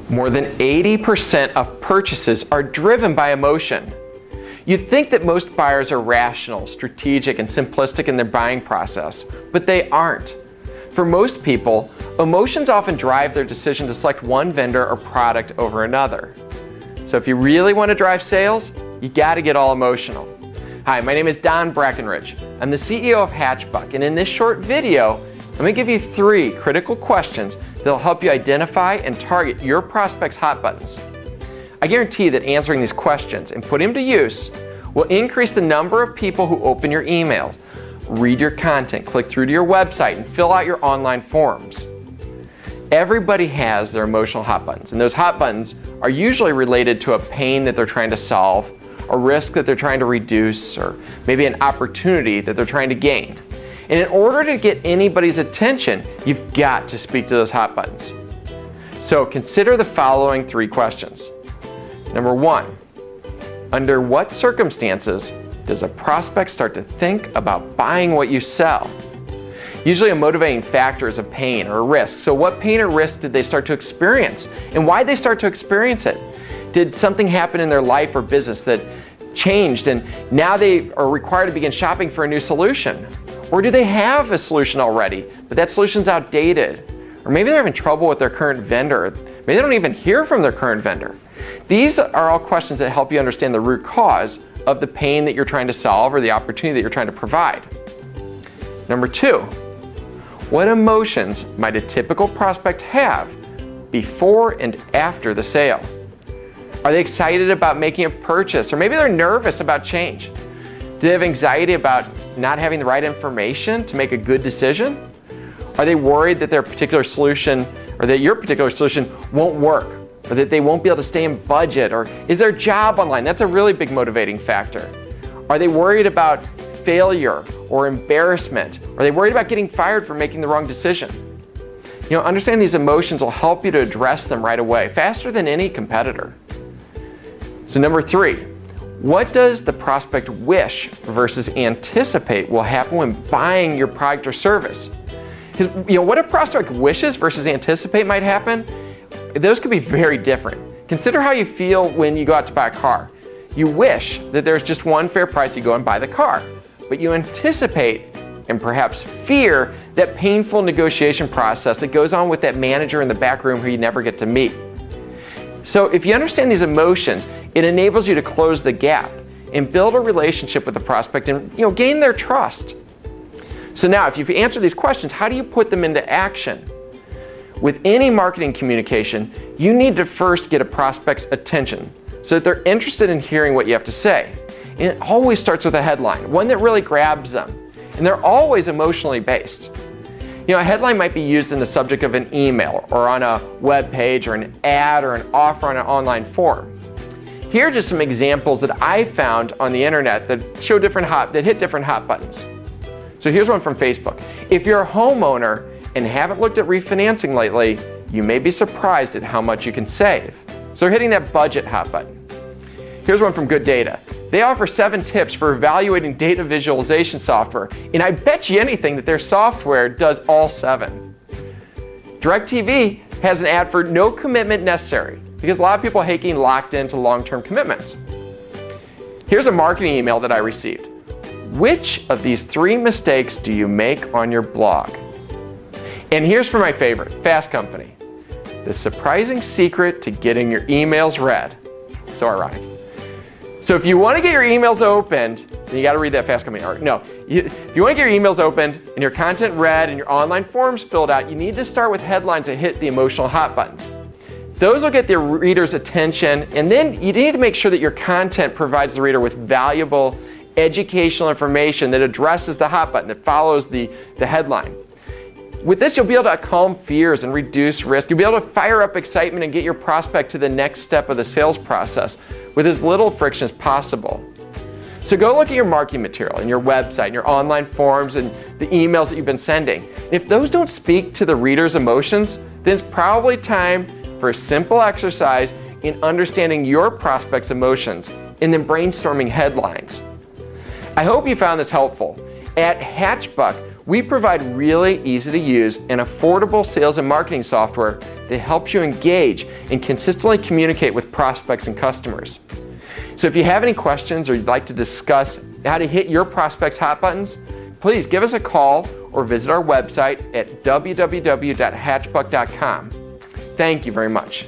More than 80% of purchases are driven by emotion. You'd think that most buyers are rational, strategic, and simplistic in their buying process, but they aren't. For most people, emotions often drive their decision to select one vendor or product over another. So if you really want to drive sales, you got to get all emotional. Hi, my name is Breckenridge. I'm the CEO of Hatchbuck, and in this short video, I'm going to give you 3 critical questions that will help you identify and target your prospects' hot buttons. I guarantee that answering these questions and putting them to use will increase the number of people who open your emails, read your content, click through to your website, and fill out your online forms. Everybody has their emotional hot buttons, and those hot buttons are usually related to a pain that they're trying to solve, a risk that they're trying to reduce, or maybe an opportunity that they're trying to gain. And in order to get anybody's attention, you've got to speak to those hot buttons. So consider the following 3 questions. Number 1, under what circumstances does a prospect start to think about buying what you sell? Usually a motivating factor is a pain or a risk. So what pain or risk did they start to experience? And why did they start to experience it? Did something happen in their life or business that changed and now they are required to begin shopping for a new solution? Or do they have a solution already, but that solution's outdated? Or maybe they're having trouble with their current vendor. Maybe they don't even hear from their current vendor. These are all questions that help you understand the root cause of the pain that you're trying to solve or the opportunity that you're trying to provide. Number 2, what emotions might a typical prospect have before and after the sale? Are they excited about making a purchase? Or maybe they're nervous about change. Do they have anxiety about not having the right information to make a good decision? Are they worried that their particular solution or that your particular solution won't work, or that they won't be able to stay in budget? Or is their job online? That's a really big motivating factor. Are they worried about failure or embarrassment? Are they worried about getting fired for making the wrong decision? Understanding these emotions will help you to address them right away, faster than any competitor. So number 3, what does the prospect wish versus anticipate will happen when buying your product or service? Because what a prospect wishes versus anticipate might happen, those could be very different. Consider how you feel when you go out to buy a car. You wish that there's just one fair price, you go and buy the car, but you anticipate and perhaps fear that painful negotiation process that goes on with that manager in the back room who you never get to meet. So if you understand these emotions, it enables you to close the gap and build a relationship with the prospect and gain their trust. So now, if you've answered these questions, how do you put them into action? With any marketing communication, you need to first get a prospect's attention so that they're interested in hearing what you have to say. And it always starts with a headline, one that really grabs them. And they're always emotionally based. A headline might be used in the subject of an email or on a web page or an ad or an offer on an online form. Here are just some examples that I found on the internet that show that hit different hot buttons. So here's one from Facebook. If you're a homeowner and haven't looked at refinancing lately, you may be surprised at how much you can save. So they're hitting that budget hot button. Here's one from Good Data. They offer 7 tips for evaluating data visualization software, and I bet you anything that their software does all 7. DirecTV has an ad for no commitment necessary, because a lot of people hate getting locked into long-term commitments. Here's a marketing email that I received. Which of these 3 mistakes do you make on your blog? And here's for my favorite, Fast Company. The surprising secret to getting your emails read. So ironic. So if you want to get your emails opened, then you got to read that Fast Company art. No, if you want to get your emails opened and your content read and your online forms filled out, you need to start with headlines that hit the emotional hot buttons. Those will get the reader's attention, and then you need to make sure that your content provides the reader with valuable educational information that addresses the hot button, that follows the headline. With this, you'll be able to calm fears and reduce risk. You'll be able to fire up excitement and get your prospect to the next step of the sales process with as little friction as possible. So go look at your marketing material and your website and your online forms and the emails that you've been sending. If those don't speak to the reader's emotions, then it's probably time for a simple exercise in understanding your prospect's emotions and then brainstorming headlines. I hope you found this helpful. At Hatchbuck, We provide really easy to use and affordable sales and marketing software that helps you engage and consistently communicate with prospects and customers. So if you have any questions or you'd like to discuss how to hit your prospects' hot buttons, please give us a call or visit our website at www.hatchbuck.com. Thank you very much.